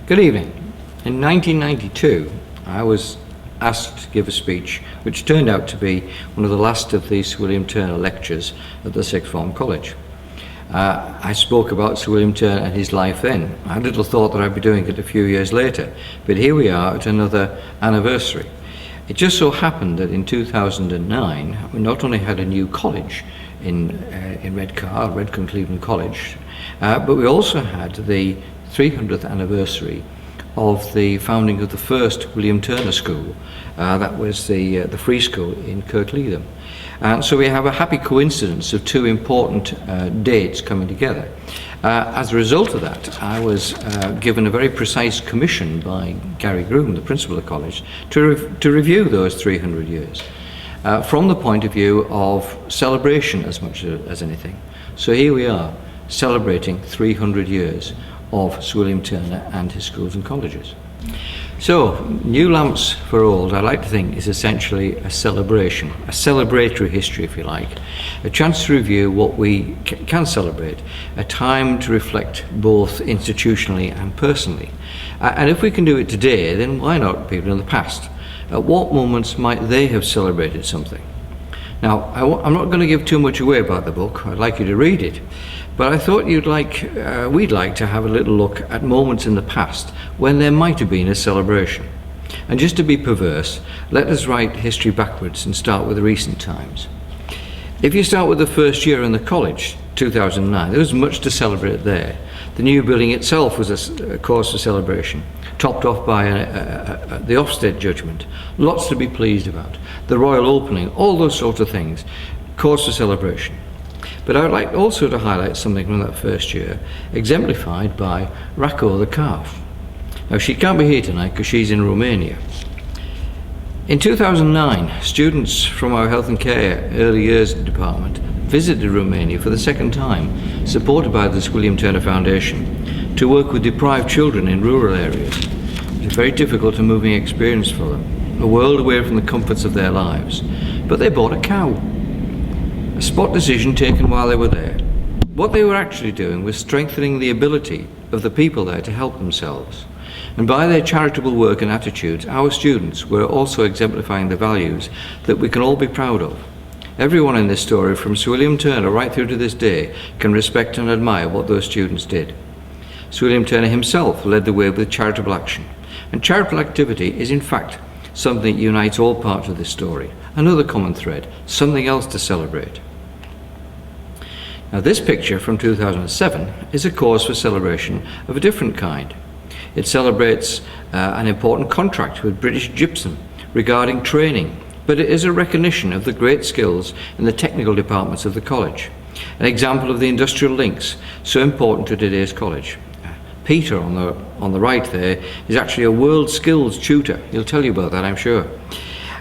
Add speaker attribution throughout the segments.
Speaker 1: Good evening. In 1992, I was asked to give a speech which turned out to be one of the last of the Sir William Turner lectures at the Sixth Form College. I spoke about Sir William Turner and his life then. I had little thought that I'd be doing it a few years later, but here we are at another anniversary. It just so happened that in 2009, we not only had a new college in Redcar Cleveland College, but we also had the 300th anniversary of the founding of the first William Turner School. That was the free school in Kirkleatham. And so we have a happy coincidence of two important dates coming together. As a result of that, I was given a very precise commission by Gary Groom, the principal of the college, to review those 300 years from the point of view of celebration as much as anything. So here we are, celebrating 300 years of Sir William Turner and his schools and colleges. So, New Lamps for Old, I like to think, is essentially a celebration, a celebratory history, if you like, a chance to review what we can celebrate, a time to reflect both institutionally and personally. And if we can do it today, then why not people in the past? At what moments might they have celebrated something? Now, I'm not going to give too much away about the book. I'd like you to read it. But I thought we'd like to have a little look at moments in the past when there might have been a celebration. And just to be perverse, let us write history backwards and start with recent times. If you start with the first year in the college, 2009, there was much to celebrate there. The new building itself was a cause for celebration, topped off by the Ofsted judgment. Lots to be pleased about. The royal opening, all those sorts of things, cause for celebration. But I would like also to highlight something from that first year, exemplified by Rako the calf. Now, she can't be here tonight because she's in Romania. In 2009, students from our Health and Care Early Years Department visited Romania for the second time, supported by the Sir William Turner Foundation, to work with deprived children in rural areas. It was a very difficult and moving experience for them, a world away from the comforts of their lives. But they bought a cow. A spot decision taken while they were there. What they were actually doing was strengthening the ability of the people there to help themselves. And by their charitable work and attitudes, our students were also exemplifying the values that we can all be proud of. Everyone in this story, from Sir William Turner right through to this day, can respect and admire what those students did. Sir William Turner himself led the way with charitable action. And charitable activity is in fact something that unites all parts of this story. Another common thread, something else to celebrate. Now, this picture from 2007 is a cause for celebration of a different kind. It celebrates an important contract with British Gypsum regarding training, but it is a recognition of the great skills in the technical departments of the college. An example of the industrial links so important to today's college. Peter on the right there is actually a world skills tutor. He'll tell you about that, I'm sure.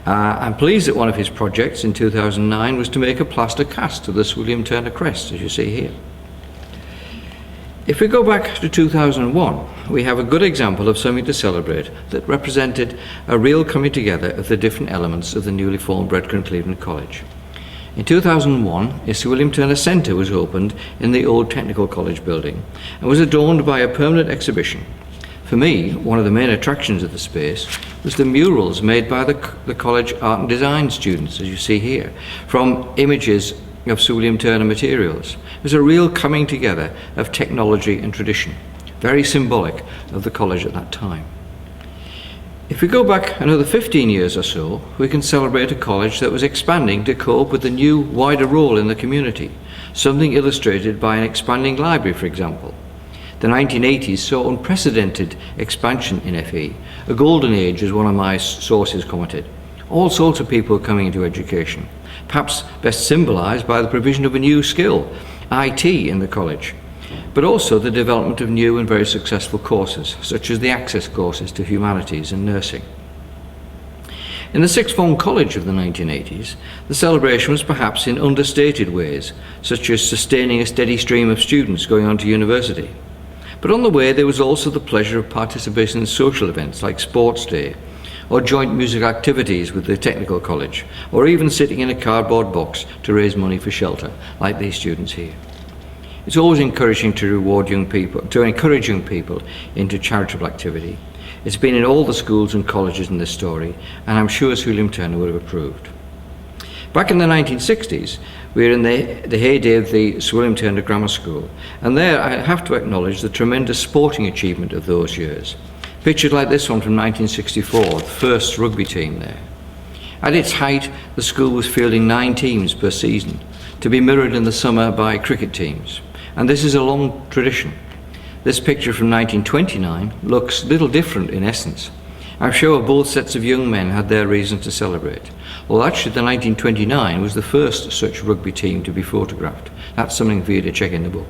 Speaker 1: I'm pleased that one of his projects in 2009 was to make a plaster cast of the Sir William Turner crest, as you see here. If we go back to 2001, we have a good example of something to celebrate that represented a real coming together of the different elements of the newly formed Redcar Cleveland College. In 2001, a Sir William Turner Centre was opened in the old Technical College building and was adorned by a permanent exhibition. For me, one of the main attractions of the space was the murals made by the college art and design students, as you see here, from images of Sir William Turner materials. It was a real coming together of technology and tradition, very symbolic of the college at that time. If we go back another 15 years or so, we can celebrate a college that was expanding to cope with the new, wider role in the community, something illustrated by an expanding library, for example. The 1980s saw unprecedented expansion in FE, a golden age, as one of my sources commented. All sorts of people coming into education, perhaps best symbolised by the provision of a new skill, IT, in the college, but also the development of new and very successful courses, such as the access courses to humanities and nursing. In the Sixth Form College of the 1980s, the celebration was perhaps in understated ways, such as sustaining a steady stream of students going on to university. But on the way, there was also the pleasure of participating in social events like Sports Day, or joint music activities with the Technical College, or even sitting in a cardboard box to raise money for shelter, like these students here. It's always encouraging to encourage young people into charitable activity. It's been in all the schools and colleges in this story, and I'm sure Sir William Turner would have approved. Back in the 1960s, we were in the heyday of the Sir William Turner Grammar School, and there I have to acknowledge the tremendous sporting achievement of those years. Pictured like this one from 1964, the first rugby team there. At its height, the school was fielding 9 teams per season, to be mirrored in the summer by cricket teams. And this is a long tradition. This picture from 1929 looks little different in essence. I'm sure both sets of young men had their reason to celebrate. Well, actually, the 1929 was the first such rugby team to be photographed. That's something for you to check in the book.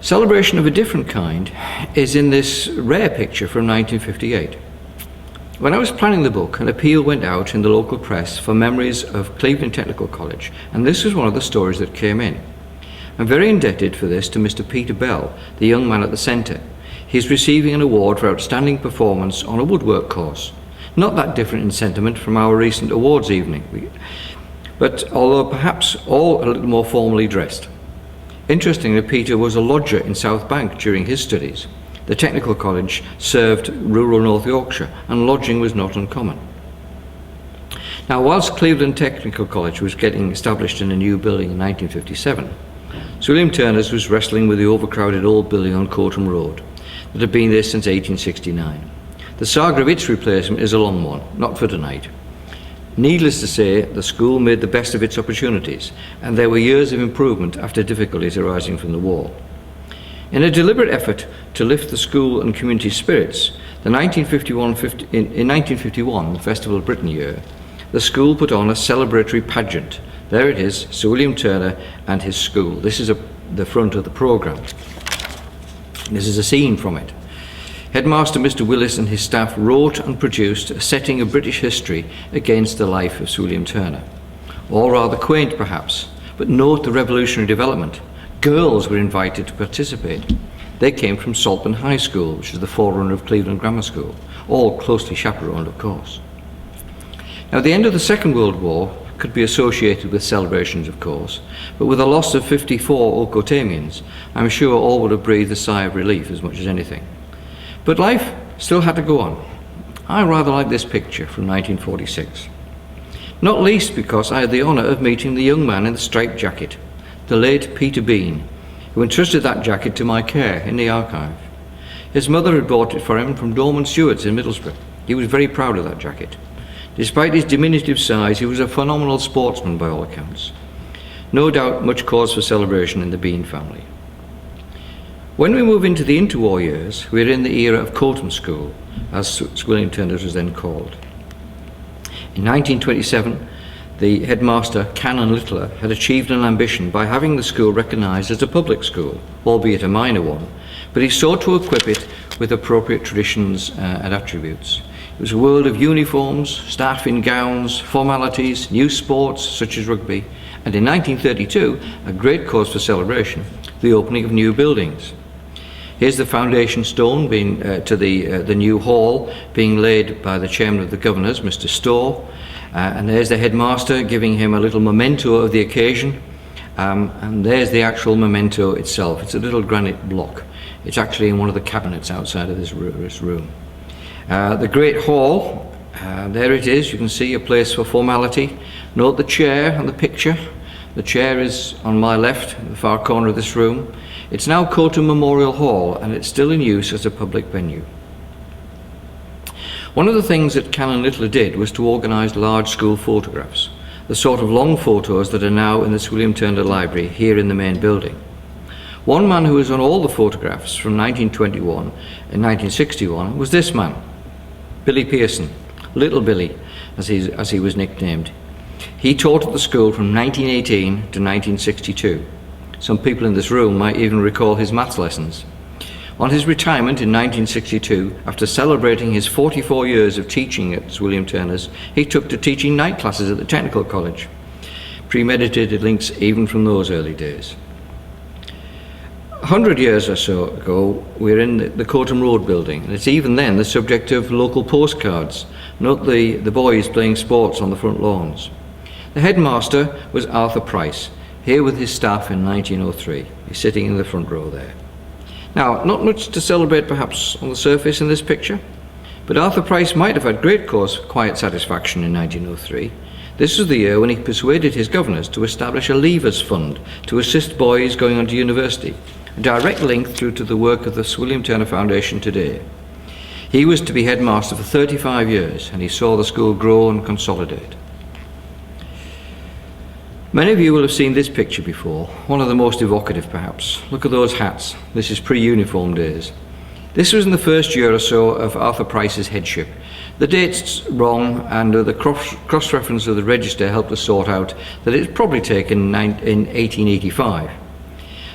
Speaker 1: Celebration of a different kind is in this rare picture from 1958. When I was planning the book, an appeal went out in the local press for memories of Cleveland Technical College, and this was one of the stories that came in. I'm very indebted for this to Mr. Peter Bell, the young man at the centre. He's receiving an award for outstanding performance on a woodwork course. Not that different in sentiment from our recent awards evening, but although perhaps all a little more formally dressed. Interestingly, Peter was a lodger in South Bank during his studies. The Technical College served rural North Yorkshire, and lodging was not uncommon. Now, whilst Cleveland Technical College was getting established in a new building in 1957, Sir William Turner's was wrestling with the overcrowded old building on Cotham Road that had been there since 1869. The saga of its replacement is a long one, not for tonight. Needless to say, the school made the best of its opportunities, and there were years of improvement after difficulties arising from the war. In a deliberate effort to lift the school and community spirits, in 1951, the Festival of Britain year, the school put on a celebratory pageant. There it is, Sir William Turner and his school. This is the front of the programme. This is a scene from it. Headmaster Mr. Willis and his staff wrote and produced a setting of British history against the life of Sir William Turner. All rather quaint perhaps, but note the revolutionary development. Girls were invited to participate. They came from Saltburn High School, which is the forerunner of Cleveland Grammar School, all closely chaperoned, of course. Now, the end of the Second World War could be associated with celebrations, of course, but with the loss of 54 Oldcoatamians, I'm sure all would have breathed a sigh of relief as much as anything. But life still had to go on. I rather like this picture from 1946. Not least because I had the honour of meeting the young man in the striped jacket, the late Peter Bean, who entrusted that jacket to my care in the archive. His mother had bought it for him from Dorman Stewart's in Middlesbrough. He was very proud of that jacket. Despite his diminutive size, he was a phenomenal sportsman by all accounts. No doubt much cause for celebration in the Bean family. When we move into the interwar years, we're in the era of Cotham School, as Sir William Turner's was then called. In 1927, the headmaster, Canon Littler, had achieved an ambition by having the school recognised as a public school, albeit a minor one, but he sought to equip it with appropriate traditions and attributes. It was a world of uniforms, staff in gowns, formalities, new sports such as rugby, and in 1932, a great cause for celebration, the opening of new buildings. Here's the foundation stone to the new hall being laid by the chairman of the governors, Mr. Stowe, and there's the headmaster giving him a little memento of the occasion, and there's the actual memento itself. It's a little granite block. It's actually in one of the cabinets outside of this room. The great hall, there it is. You can see a place for formality. Note the chair and the picture. The chair is on my left, in the far corner of this room. It's now Cotham Memorial Hall, and it's still in use as a public venue. One of the things that Canon Littler did was to organise large school photographs, the sort of long photos that are now in the Sir William Turner Library here in the main building. One man who was on all the photographs from 1921 and 1961 was this man, Billy Pearson, Little Billy, as he was nicknamed. He taught at the school from 1918 to 1962. Some people in this room might even recall his maths lessons. On his retirement in 1962, after celebrating his 44 years of teaching at Sir William Turner's, he took to teaching night classes at the Technical College. Premeditated links even from those early days. 100 years or so ago, we're in the Cotham Road building, and it's even then the subject of local postcards. Note the boys playing sports on the front lawns. The headmaster was Arthur Price. here with his staff in 1903. He's sitting in the front row there. Now, not much to celebrate perhaps on the surface in this picture, but Arthur Price might have had great cause for quiet satisfaction in 1903. This was the year when he persuaded his governors to establish a Leavers Fund to assist boys going on to university, a direct link through to the work of the Sir William Turner Foundation today. He was to be headmaster for 35 years, and he saw the school grow and consolidate. Many of you will have seen this picture before, one of the most evocative perhaps. Look at those hats. This is pre-uniform days. This was in the first year or so of Arthur Price's headship. The date's wrong, and the cross-reference of the register helped us sort out that it's probably taken in 1885.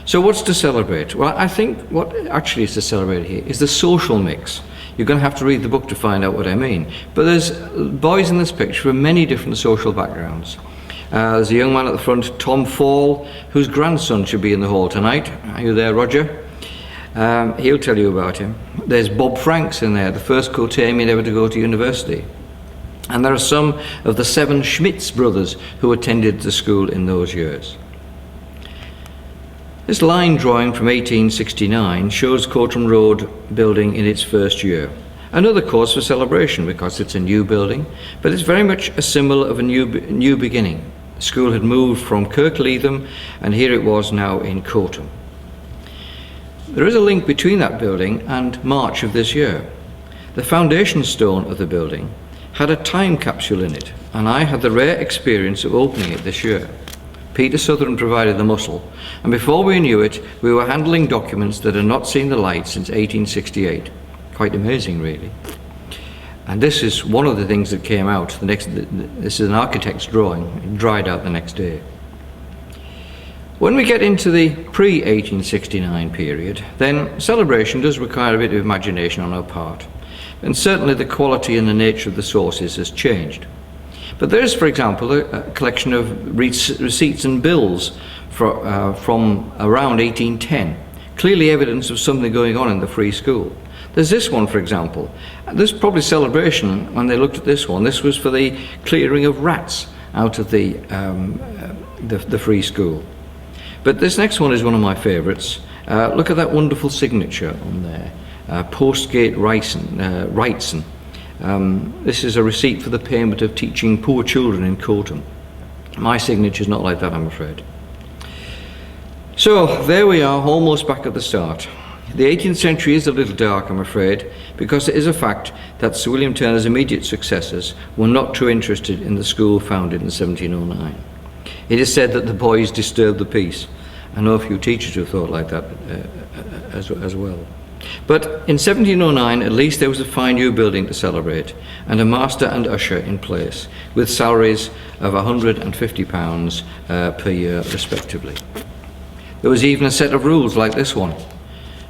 Speaker 1: So what's to celebrate? Well, I think what actually is to celebrate here is the social mix. You're going to have to read the book to find out what I mean. But there's boys in this picture from many different social backgrounds. There's a young man at the front, Tom Fall, whose grandson should be in the hall tonight. Are you there, Roger? He'll tell you about him. There's Bob Franks in there, the first Courtamian ever to go to university. And there are some of the 7 Schmitz brothers who attended the school in those years. This line drawing from 1869 shows Courtram Road building in its first year. Another cause for celebration because it's a new building, but it's very much a symbol of a new beginning. The school had moved from Kirkleatham, and here it was now in Courtram. There is a link between that building and March of this year. The foundation stone of the building had a time capsule in it, and I had the rare experience of opening it this year. Peter Sutherland provided the muscle, and before we knew it, we were handling documents that had not seen the light since 1868. Quite amazing, really. And this is one of the things that came out. This is an architect's drawing. It dried out the next day. When we get into the pre-1869 period, then celebration does require a bit of imagination on our part. And certainly the quality and the nature of the sources has changed. But there is, for example, a collection of receipts and bills from around 1810, clearly evidence of something going on in the free school. There's this one, for example. There's probably celebration when they looked at this one. This was for the clearing of rats out of the free school. But this next one is one of my favourites. Look at that wonderful signature on there. Postgate Wrightson. This is a receipt for the payment of teaching poor children in Courtram. My signature's not like that, I'm afraid. So there we are, almost back at the start. The 18th century is a little dark, I'm afraid, because it is a fact that Sir William Turner's immediate successors were not too interested in the school founded in 1709. It is said that the boys disturbed the peace. I know a few teachers who thought like that as well. But in 1709, at least there was a fine new building to celebrate, and a master and usher in place, with salaries of £150 per year, respectively. There was even a set of rules like this one.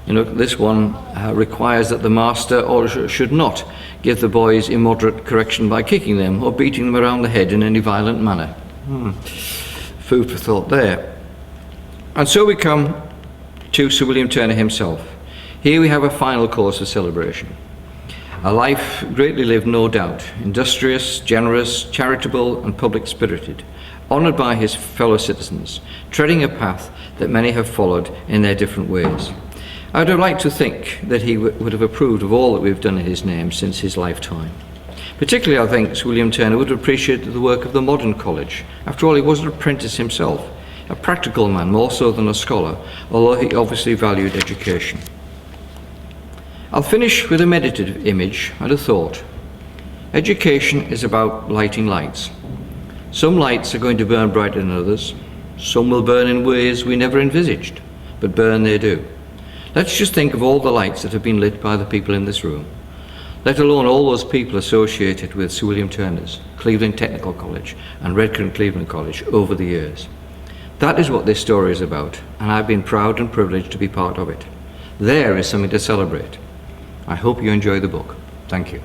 Speaker 1: You know, this one requires that the master or should not give the boys immoderate correction by kicking them or beating them around the head in any violent manner. Food for thought there. And so we come to Sir William Turner himself. Here we have a final cause for celebration. A life greatly lived, no doubt, industrious, generous, charitable and public-spirited, honoured by his fellow citizens, treading a path that many have followed in their different ways. I would have liked to think that he would have approved of all that we've done in his name since his lifetime. Particularly, I think, Sir William Turner would have appreciated the work of the modern college. After all, he was an apprentice himself, a practical man more so than a scholar, although he obviously valued education. I'll finish with a meditative image and a thought. Education is about lighting lights. Some lights are going to burn brighter than others. Some will burn in ways we never envisaged, but burn they do. Let's just think of all the lights that have been lit by the people in this room, let alone all those people associated with Sir William Turner's, Cleveland Technical College and Redcar Cleveland College over the years. That is what this story is about, and I've been proud and privileged to be part of it. There is something to celebrate. I hope you enjoy the book. Thank you.